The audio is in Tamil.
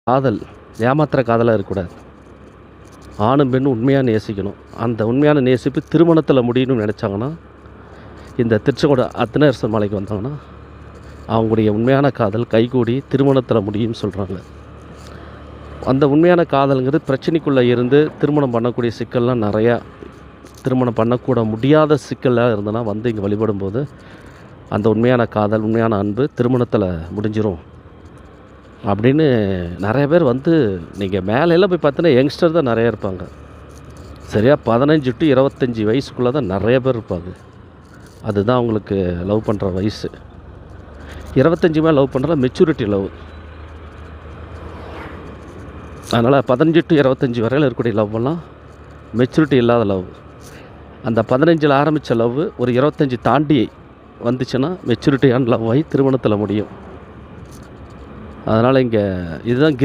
காதல் ஏமாத்துற காதலாக இருக்கக்கூடாது. ஆணும் பெண்ணும் உண்மையாக நேசிக்கணும். அந்த உண்மையான நேசிப்பு திருமணத்தில் முடியணும்னு நினச்சாங்கன்னா, இந்த திருச்செங்கோடு அர்த்தநாரீஸ்வரர் மலைக்கு வந்தாங்கன்னா, அவங்களுடைய உண்மையான காதல் கைகூடி திருமணத்தில் முடியும்னு சொல்கிறாங்க. அந்த உண்மையான காதலுங்கிறது பிரச்சனைக்குள்ளே இருந்து திருமணம் பண்ணக்கூடிய சிக்கல்லாம் நிறையா, திருமணம் பண்ணக்கூட முடியாத சிக்கலாக இருந்தனா வந்து இங்கே வழிபடும்போது அந்த உண்மையான காதல், உண்மையான அன்பு திருமணத்தில் முடிஞ்சிரும் அப்படின்னு நிறைய பேர் வந்து நீங்கள் மேலையெல்லாம் போய் பார்த்தீங்கன்னா யங்ஸ்டர் தான் நிறையா இருப்பாங்க. சரியாக 15 to 25 வயசுக்குள்ளே தான் நிறைய பேர் இருப்பாங்க. அதுதான் அவங்களுக்கு லவ் பண்ணுற வயசு. 25 மேலே லவ் பண்ணுற மெச்சூரிட்டி லவ். அதனால் 15 to 25 வரையில் இருக்கக்கூடிய லவ்வெல்லாம் மெச்சூரிட்டி இல்லாத லவ். அந்த 15 ஆரம்பித்த லவ் ஒரு 25 தாண்டி வந்துச்சுன்னா மெச்சூரிட்டியான லவ் ஆகி திருமணத்தில் முடியும். அதனால் இங்கே இதுதான்